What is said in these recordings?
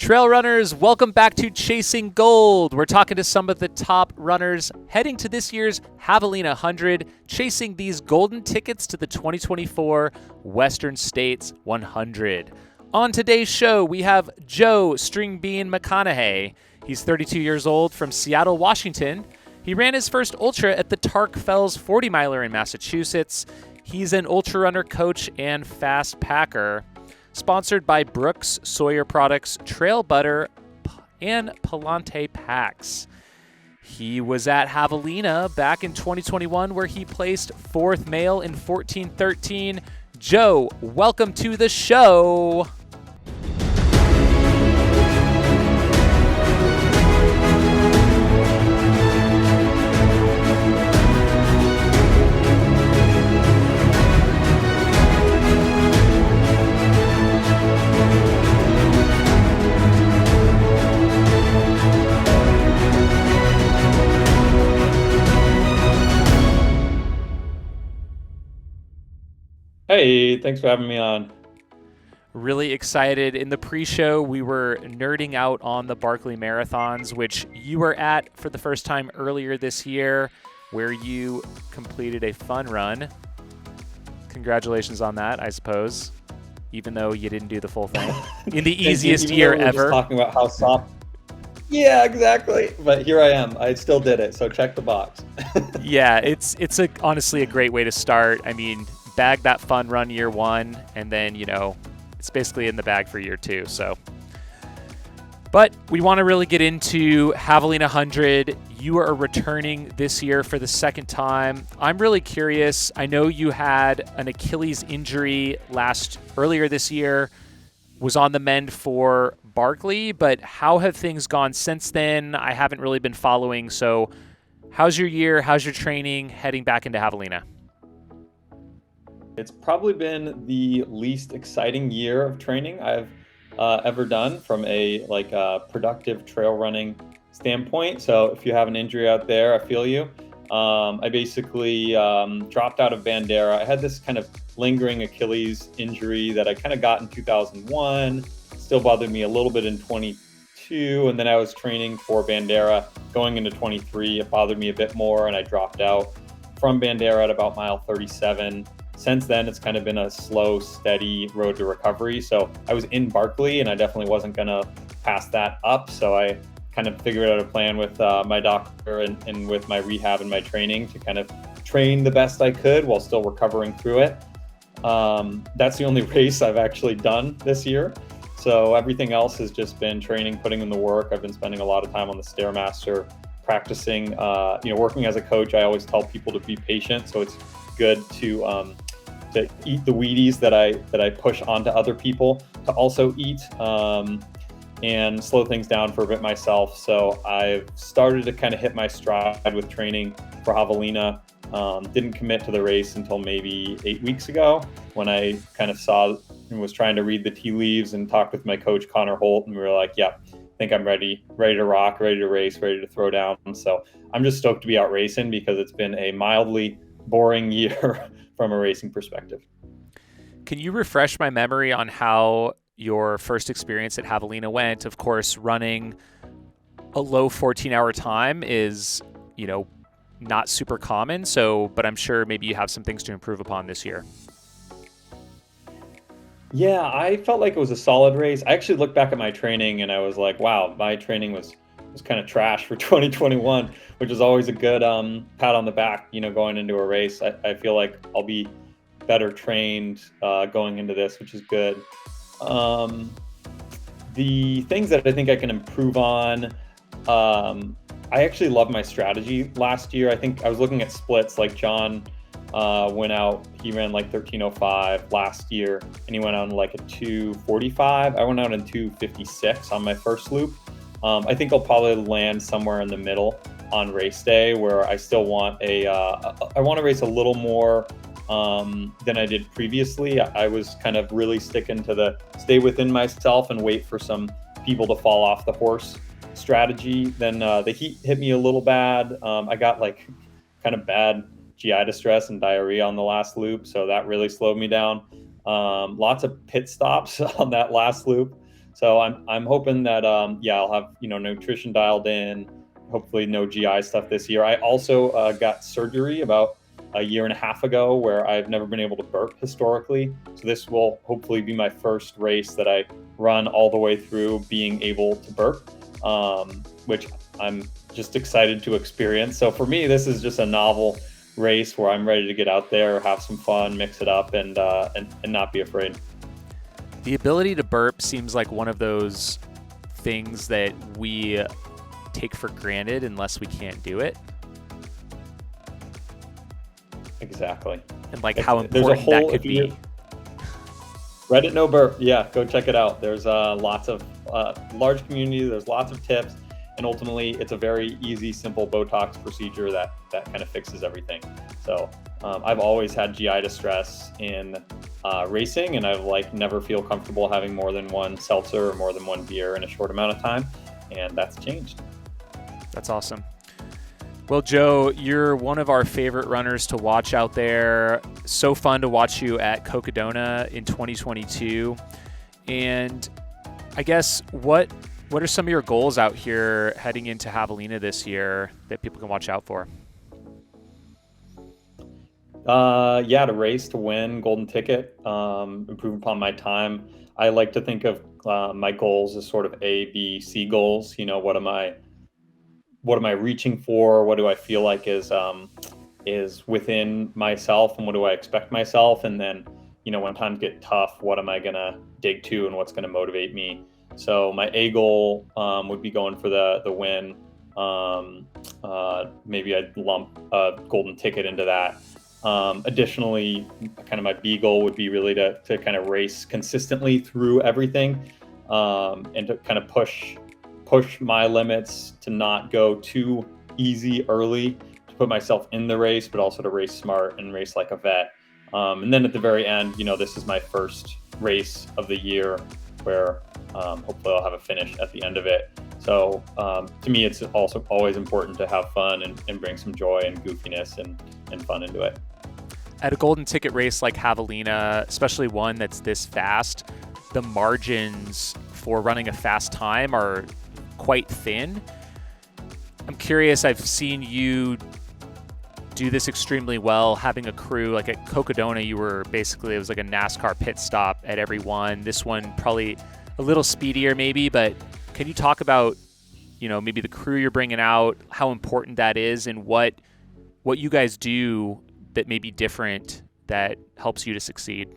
Trail runners, welcome back to Chasing Gold. We're talking to some of the top runners heading to this year's Javelina 100, chasing these golden tickets to the 2024 Western States 100. On today's show, we have Joe Stringbean McConaughy. He's 32 years old from Seattle, Washington. He ran his first ultra at the Tark Fells 40 miler in Massachusetts. He's an ultra runner coach and fast packer. Sponsored by Brooks Sawyer Products, Trail Butter, and Palante Packs. He was at Javelina back in 2021 where he placed fourth male in 14:13. Joe, welcome to the show. Hey, thanks for having me on. Really excited. In the pre-show, we were nerding out on the Barkley Marathons, which you were at for the first time earlier this year, where you completed a fun run. Congratulations on that, I suppose, even though you didn't do the full thing. In the easiest year ever. Just talking about how soft. Yeah, exactly. But here I am. I still did it, so check the box. Yeah, it's honestly a great way to start. I mean, bag that fun run year one, and then, it's basically in the bag for year two. So, but we want to really get into Javelina 100. You are returning this year for the second time. I'm really curious. I know you had an Achilles injury earlier this year, was on the mend for Barkley, but how have things gone since then? I haven't really been following. So how's your year? How's your training heading back into Javelina? It's probably been the least exciting year of training I've ever done from a productive trail running standpoint. So if you have an injury out there, I feel you. I basically dropped out of Bandera. I had this kind of lingering Achilles injury that I kind of got in 2001. Still bothered me a little bit in 22, and then I was training for Bandera going into 23. It bothered me a bit more, and I dropped out from Bandera at about mile 37. Since then, it's kind of been a slow, steady road to recovery. So I was in Barkley, and I definitely wasn't going to pass that up. So I kind of figured out a plan with my doctor and with my rehab and my training to kind of train the best I could while still recovering through it. That's the only race I've actually done this year. So everything else has just been training, putting in the work. I've been spending a lot of time on the Stairmaster, practicing, working as a coach. I always tell people to be patient. So it's good to eat the Wheaties that I push onto other people to also eat, and slow things down for a bit myself. So I've started to kind of hit my stride with training for Javelina. Didn't commit to the race until maybe 8 weeks ago when I kind of saw and was trying to read the tea leaves and talk with my coach, Connor Holt, and we were like, yeah, I think I'm ready to rock, ready to race, ready to throw down. So I'm just stoked to be out racing because it's been a mildly boring year from a racing perspective. Can you refresh my memory on how your first experience at Javelina went? Of course, running a low 14-hour time is, not super common. So, but I'm sure maybe you have some things to improve upon this year. Yeah, I felt like it was a solid race. I actually looked back at my training and I was like, wow, my training was kind of trash for 2021, which is always a good pat on the back, going into a race. I feel like I'll be better trained going into this, which is good. The things that I think I can improve on, I actually love my strategy last year. I think I was looking at splits, like John went out, he ran like 13:05 last year, and he went on like a 2:45. I went out in 2:56 on my first loop. I think I'll probably land somewhere in the middle on race day, where I still want I want to race a little more than I did previously. I was kind of really sticking to stay within myself and wait for some people to fall off the horse strategy. Then the heat hit me a little bad. I got like kind of bad GI distress and diarrhea on the last loop, so that really slowed me down. Lots of pit stops on that last loop. So I'm hoping that I'll have nutrition dialed in. Hopefully no GI stuff this year. I also got surgery about a year and a half ago where I've never been able to burp historically. So this will hopefully be my first race that I run all the way through being able to burp, which I'm just excited to experience. So for me, this is just a novel race where I'm ready to get out there, have some fun, mix it up, and not be afraid. The ability to burp seems like one of those things that we take for granted unless we can't do it. Exactly. And like how important that could be. Reddit No Burp. Yeah, go check it out. There's lots of large community. There's lots of tips. And ultimately, it's a very easy, simple Botox procedure that kind of fixes everything. So I've always had GI distress in racing, and I've never feel comfortable having more than one seltzer or more than one beer in a short amount of time. And that's changed. That's awesome. Well, Joe, you're one of our favorite runners to watch out there. So fun to watch you at Cocodona in 2022. And I guess what are some of your goals out here heading into Javelina this year that people can watch out for? To race, to win, golden ticket, improve upon my time. I like to think of my goals as sort of A, B, C goals. What am I reaching for? What do I feel like is within myself, and what do I expect myself? And then, when times get tough, what am I gonna dig to, and what's gonna motivate me? So my A goal would be going for the win. Maybe I'd lump a golden ticket into that. Additionally, kind of my B goal would be really to kind of race consistently through everything, and to kind of push my limits, to not go too easy early, to put myself in the race, but also to race smart and race like a vet. And then at the very end, this is my first race of the year where hopefully I'll have a finish at the end of it. So to me, it's also always important to have fun and bring some joy and goofiness and fun into it. At a golden ticket race like Javelina, especially one that's this fast, the margins for running a fast time are quite thin. I'm curious, I've seen you do this extremely well, having a crew. Like at Cocodona, it was like a NASCAR pit stop at every one. This one probably a little speedier maybe, but can you talk about, maybe the crew you're bringing out, how important that is, and what you guys do that may be different that helps you to succeed?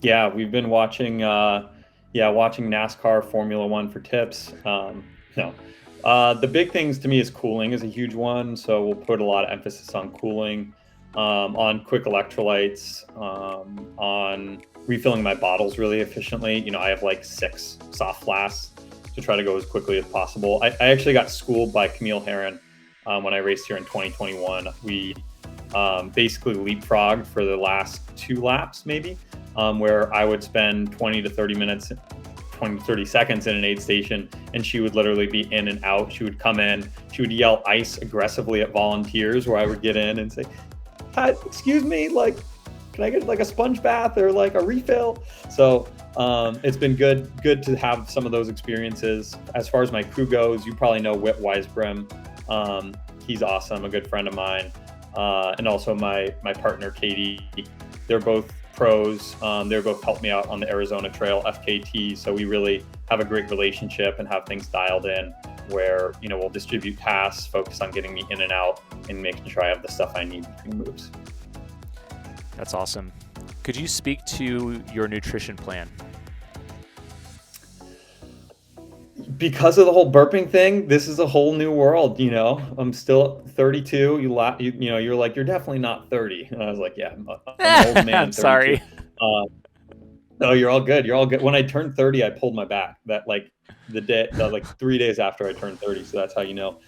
Yeah, we've been watching NASCAR, Formula One for tips. The big things to me is cooling is a huge one. So we'll put a lot of emphasis on cooling, on quick electrolytes, on refilling my bottles really efficiently. I have 6 soft flasks to try to go as quickly as possible. I actually got schooled by Camille Herron when I raced here in 2021. We basically leapfrogged for the last 2 laps maybe, where I would spend 20 to 30 seconds in an aid station, and she would literally be in and out. She would come in, she would yell ice aggressively at volunteers, where I would get in and say, "Hi, excuse me, can I get a sponge bath or a refill?" So it's been good to have some of those experiences. As far as my crew goes, you probably know Whit Weisbrim. He's awesome, a good friend of mine. And also my partner, Katie. They're both pros. They're both helped me out on the Arizona Trail FKT. So we really have a great relationship and have things dialed in where, we'll distribute tasks, focus on getting me in and out and making sure I have the stuff I need between moves. That's awesome. Could you speak to your nutrition plan? Because of the whole burping thing, this is a whole new world. I'm still 32. You're like, "You're definitely not 30." And I was like, "Yeah, I'm an old man." I'm sorry. No, you're all good. You're all good. When I turned 30, I pulled my back. That 3 days after I turned 30. So that's how you know.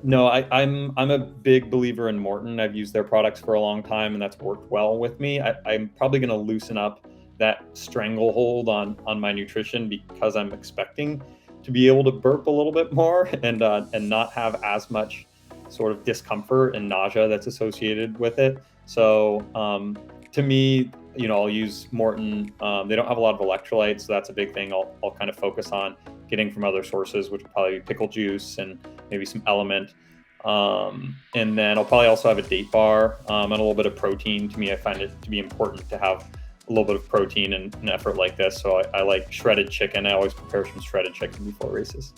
No, I'm a big believer in Morton. I've used their products for a long time, and that's worked well with me. I'm probably going to loosen up that stranglehold on my nutrition, because I'm expecting to be able to burp a little bit more and not have as much sort of discomfort and nausea that's associated with it. So to me, I'll use Morton. They don't have a lot of electrolytes, so that's a big thing I'll kind of focus on getting from other sources, which would probably be pickle juice and maybe some Element. And then I'll probably also have a date bar and a little bit of protein. To me, I find it to be important to have a little bit of protein in an effort like this. So I like shredded chicken. I always prepare some shredded chicken before races.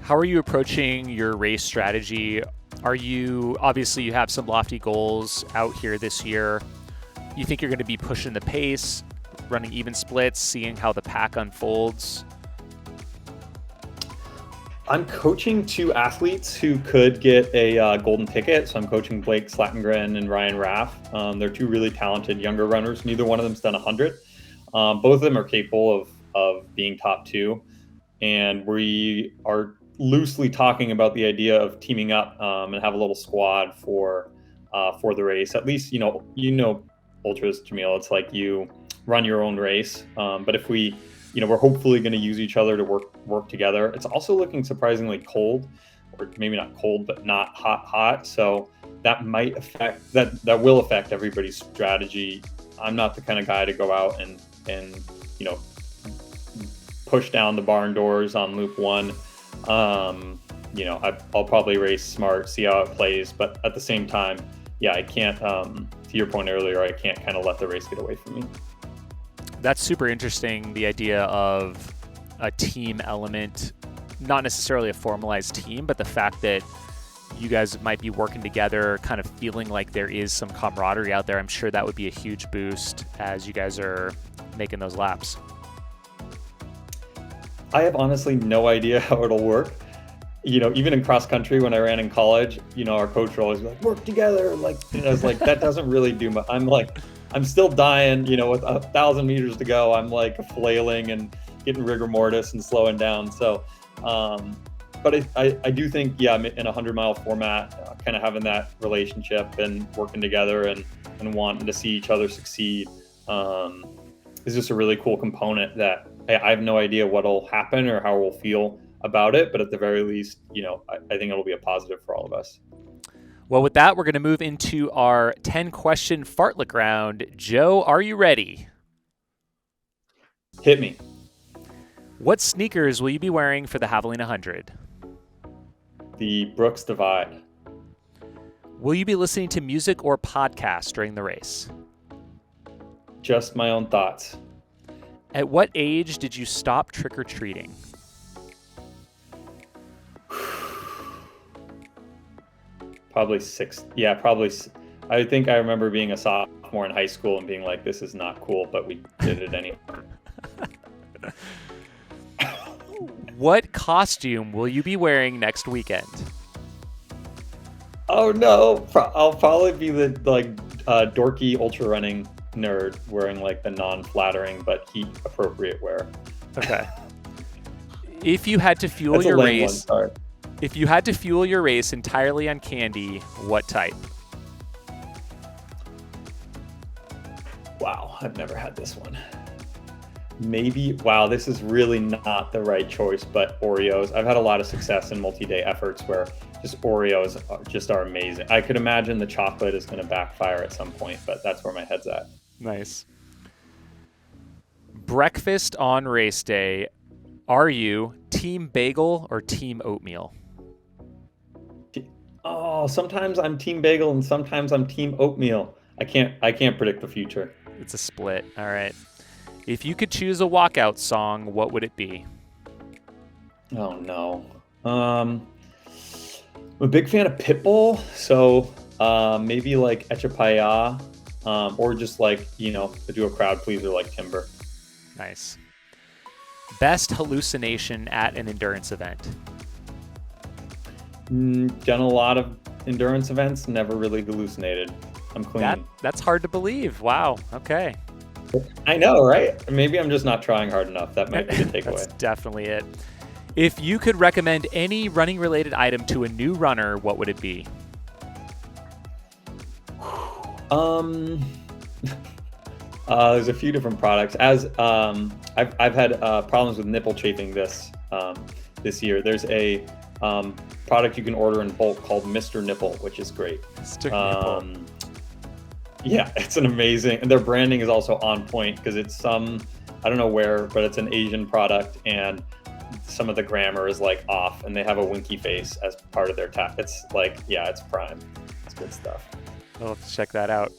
How are you approaching your race strategy? Obviously you have some lofty goals out here this year. You think you're going to be pushing the pace, running even splits, seeing how the pack unfolds? I'm coaching 2 athletes who could get a golden ticket. So I'm coaching Blake Slattengren and Ryan Raff. They're 2 really talented younger runners. Neither one of them's done 100. Both of them are capable of being top 2. And we are loosely talking about the idea of teaming up and have a little squad for the race. At least, ultras, Jamil, it's like you run your own race. But if we're hopefully going to use each other to work together. It's also looking surprisingly cold, or maybe not cold, but not hot. So that might affect that will affect everybody's strategy. I'm not the kind of guy to go out and push down the barn doors on loop 1. I'll probably race smart, see how it plays, but at the same time, I can't. To your point earlier, I can't kind of let the race get away from me. That's super interesting, the idea of a team element, not necessarily a formalized team, but the fact that you guys might be working together, kind of feeling like there is some camaraderie out there. I'm sure that would be a huge boost as you guys are making those laps. I have honestly no idea how it'll work. Even in cross country when I ran in college, our coach would always be like, work together. I was like, that doesn't really do much. I'm still dying, with 1,000 meters to go. I'm like flailing and getting rigor mortis and slowing down. So, but I do think, in a 100-mile format, kind of having that relationship and working together and wanting to see each other succeed is just a really cool component that I have no idea what'll happen or how we'll feel about it. But at the very least, I think it'll be a positive for all of us. Well, with that, we're going to move into our 10-question fartlek round. Joe, are you ready? Hit me. What sneakers will you be wearing for the Javelina 100? The Brooks Divide. Will you be listening to music or podcasts during the race? Just my own thoughts. At what age did you stop trick-or-treating? Probably 6. Yeah, probably. I think I remember being a sophomore in high school and being like, this is not cool, but we did it anyway. What costume will you be wearing next weekend? Oh, no. I'll probably be the dorky ultra running nerd wearing the non-flattering but heat appropriate wear. Okay. If you had to fuel your race, if you had to fuel your race entirely on candy, what type? Wow, I've never had this one. Maybe, wow, this is really not the right choice, but Oreos. I've had a lot of success in multi-day efforts where just Oreos are amazing. I could imagine the chocolate is going to backfire at some point, but that's where my head's at. Nice. Breakfast on race day. Are you team bagel or team oatmeal? Oh, sometimes I'm team bagel and sometimes I'm team oatmeal. I can't predict the future. It's a split. All right. If you could choose a walkout song, what would it be? Oh no. I'm a big fan of Pitbull, so maybe Echapaya, or just do a crowd pleaser like Timber. Nice. Best hallucination at an endurance event? Done a lot of endurance events, never really hallucinated. I'm clean. That's hard to believe. Wow. Okay. I know, right? Maybe I'm just not trying hard enough. That might be the takeaway. That's definitely it. If you could recommend any running-related item to a new runner, what would it be? There's a few different products. As I've had problems with nipple chafing this year. There's a product you can order in bulk called Mr. Nipple, which is great. Mr. Nipple. Yeah, it's an amazing, and their branding is also on point because it's some, I don't know where, but it's an Asian product, and some of the grammar is like off, and they have a winky face as part of their tag. It's like, yeah, it's prime. It's good stuff. I'll have to check that out.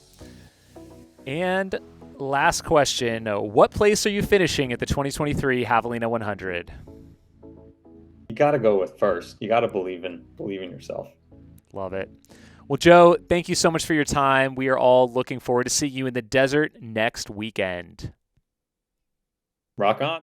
And last question, what place are you finishing at the 2023 Javelina 100? You got to go with first. You got to believe in yourself. Love it. Well, Joe, thank you so much for your time. We are all looking forward to seeing you in the desert next weekend. Rock on.